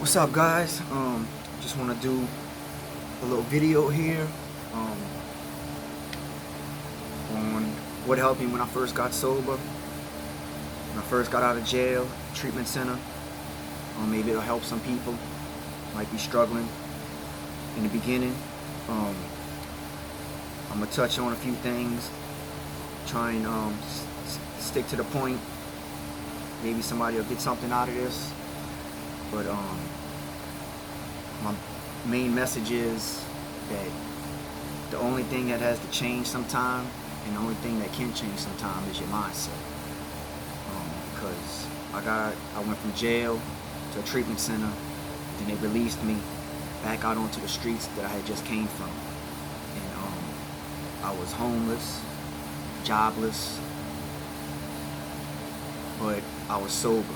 What's up, guys? Just want to do a little video here on what helped me when I first got sober, when I first got out of jail, treatment center. Maybe it'll help some people might be struggling in the beginning. I'm gonna touch on a few things, try and stick to the point. Maybe somebody will get something out of this. But my main message is that the only thing that has to change sometime, and the only thing that can change sometime, is your mindset. Because I went from jail to a treatment center, then they released me back out onto the streets that I had just came from, and I was homeless, jobless, but I was sober.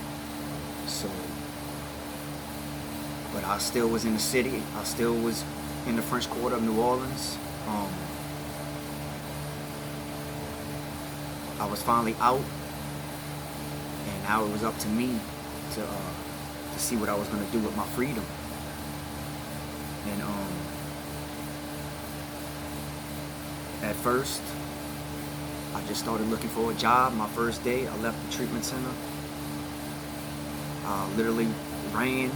But I still was in the city. I still was in the French Quarter of New Orleans. I was finally out, and now it was up to me to see what I was going to do with my freedom. And at first, I just started looking for a job. My first day, I left the treatment center. I literally ran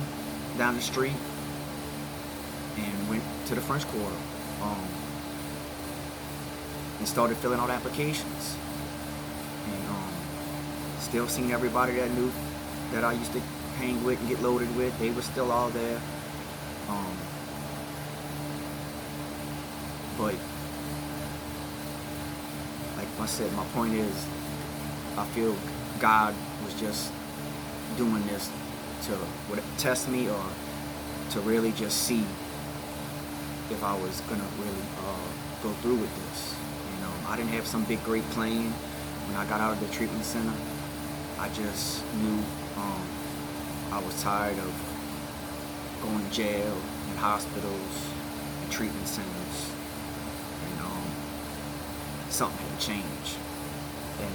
down the street and went to the French Quarter and started filling out applications, and still seeing everybody that knew that I used to hang with and get loaded with. They were still all there, but like I said, my point is, I feel God was just doing this to test me, or to really just see if I was gonna really go through with this. I didn't have some big great plan when I got out of the treatment center. I just knew I was tired of going to jail and hospitals and treatment centers, and something had to change. And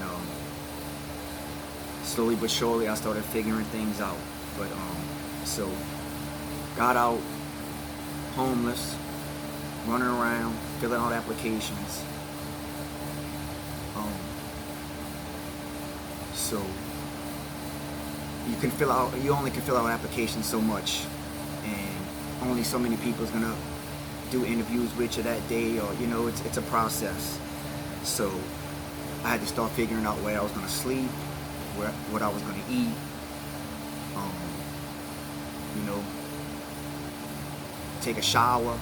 slowly but surely, I started figuring things out. But so got out, homeless, running around, filling out applications. So you only can fill out applications so much, and only so many people is gonna do interviews with you that day, or it's a process. So I had to start figuring out where I was gonna sleep, what I was gonna eat. Take a shower,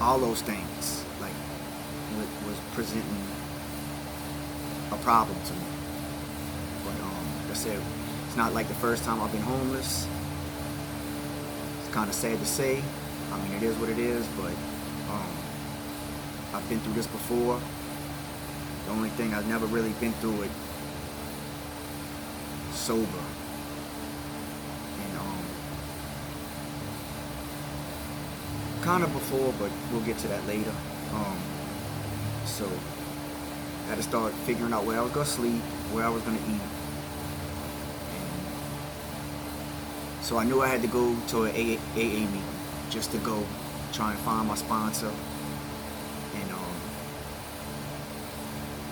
all those things was presenting a problem to me. But like I said, it's not like the first time I've been homeless. It's kind of sad to say. I mean, it is what it is, but I've been through this before. The only thing, I've never really been through it sober. Kind of before, but we'll get to that later. So I had to start figuring out where I was gonna sleep, where I was gonna eat. And so I knew I had to go to an AA meeting, just to go try and find my sponsor and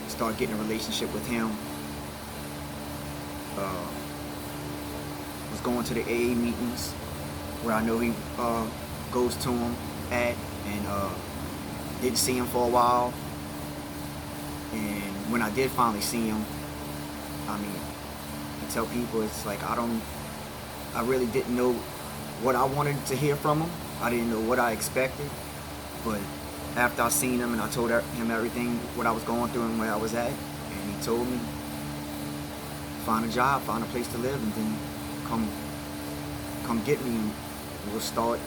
start getting a relationship with him. Was going to the AA meetings where I know he goes to him at, and didn't see him for a while. And when I did finally see him, I mean, I tell people, it's like I really didn't know what I wanted to hear from him. I didn't know what I expected. But after I seen him and I told him everything, what I was going through and where I was at, and he told me, find a job, find a place to live, and then come get me, and we'll start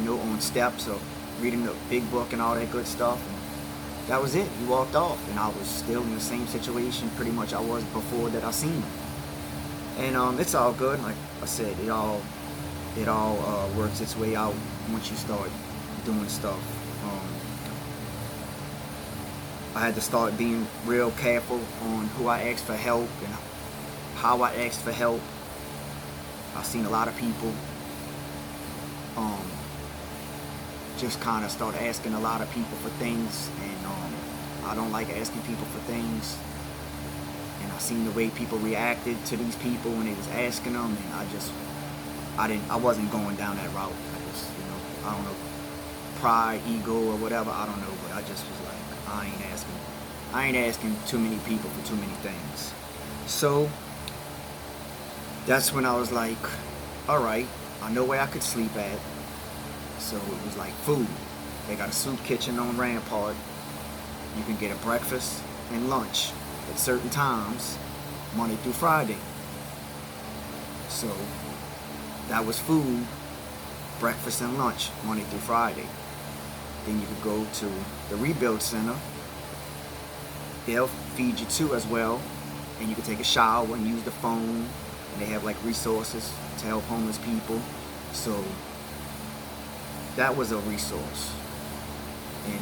on steps of reading the big book and all that good stuff. And that was it. He walked off, and I was still in the same situation pretty much I was before that I seen him. And it's all good. Like I said, it all works its way out once you start doing stuff. I had to start being real careful on who I asked for help and how I asked for help. I've seen a lot of people um, just kind of start asking a lot of people for things, and I don't like asking people for things. And I seen the way people reacted to these people when they was asking them, and I wasn't going down that route. I just, I don't know, pride, ego, or whatever, I don't know, but I just was like, I ain't asking too many people for too many things. So that's when I was like, alright, I know where I could sleep at. So it was like food. They got a soup kitchen on Rampart. You can get a breakfast and lunch at certain times, Monday through Friday. So that was food, breakfast and lunch, Monday through Friday. Then you could go to the Rebuild Center. They'll feed you too as well. And you can take a shower and use the phone. And they have like resources to help homeless people. So that was a resource. And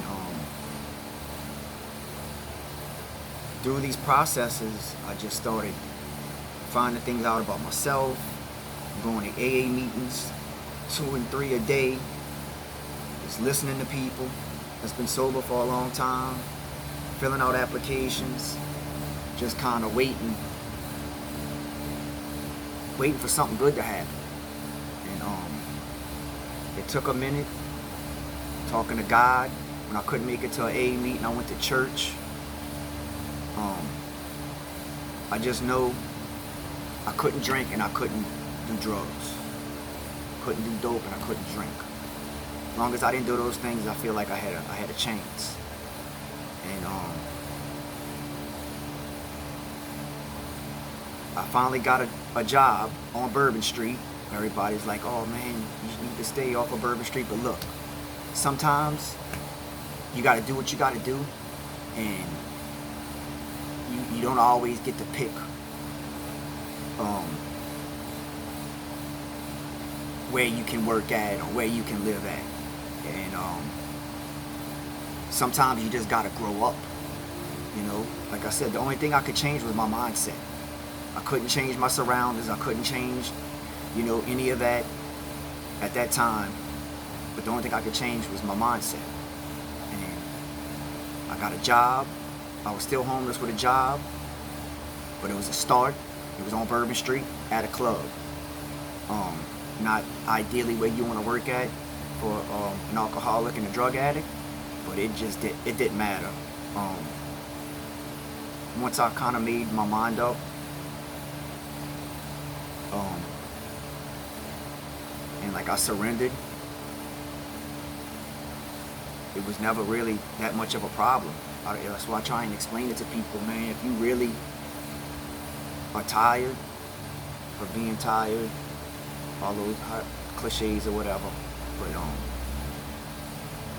through these processes, I just started finding things out about myself, going to AA meetings, 2 and 3 a day, just listening to people that's been sober for a long time, filling out applications, just kind of waiting for something good to happen. And it took a minute, talking to God. When I couldn't make it to an AA meeting, I went to church. I just know I couldn't drink and I couldn't do drugs. Couldn't do dope and I couldn't drink. As long as I didn't do those things, I feel like I had a chance. And I finally got a job on Bourbon Street. Everybody's like, oh man, you need to stay off of Bourbon Street. But look, sometimes you got to do what you got to do, and you don't always get to pick where you can work at or where you can live at. And sometimes you just got to grow up. Like I said, the only thing I could change was my mindset. I couldn't change my surroundings. I couldn't change, any of that at that time. But the only thing I could change was my mindset. And I got a job. I was still homeless with a job, but it was a start. It was on Bourbon Street at a club. Not ideally where you want to work at for an alcoholic and a drug addict, but it didn't matter. Once I kind of made my mind up, and like I surrendered, it was never really that much of a problem. That's why I try and explain it to people, man. If you really are tired of being tired, all those cliches or whatever, but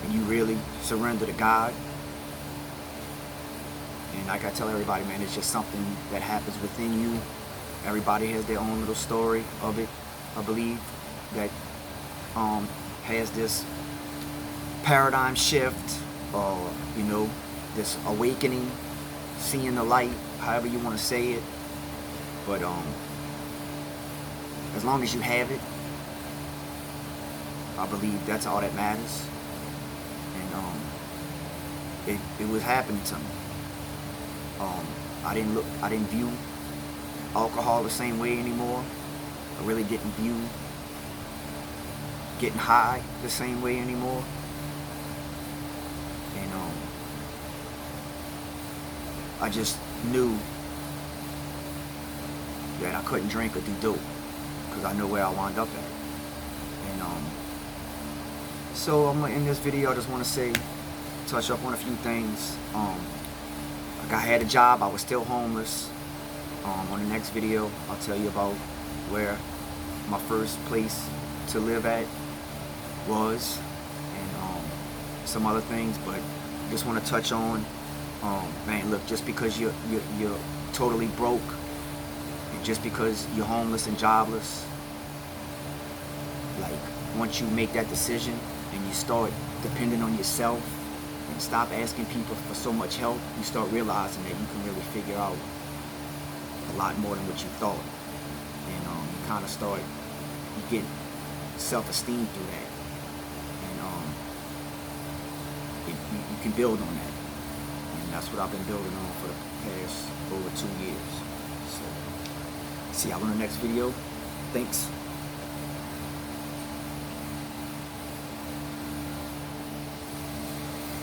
and you really surrender to God, and like I tell everybody, man, it's just something that happens within you. Everybody has their own little story of it, I believe, that has this paradigm shift, or this awakening, seeing the light, however you want to say it. But as long as you have it, I believe that's all that matters. And it was happening to me. I didn't view alcohol the same way anymore. I really didn't view getting high the same way anymore. And I just knew that I couldn't drink or do dope, because I know where I wound up at. And so I'm gonna end this video. I just want to touch up on a few things. Like I had a job, I was still homeless. On the next video, I'll tell you about where my first place to live at was, and some other things. But just want to touch on, man, look, just because you're totally broke, and just because you're homeless and jobless, like once you make that decision and you start depending on yourself and stop asking people for so much help, you start realizing that you can really figure out a lot more than what you thought. And you kind of start, you get self-esteem through that. And you can build on that. And that's what I've been building on for the past over 2 years. So, see y'all on the next video. Thanks.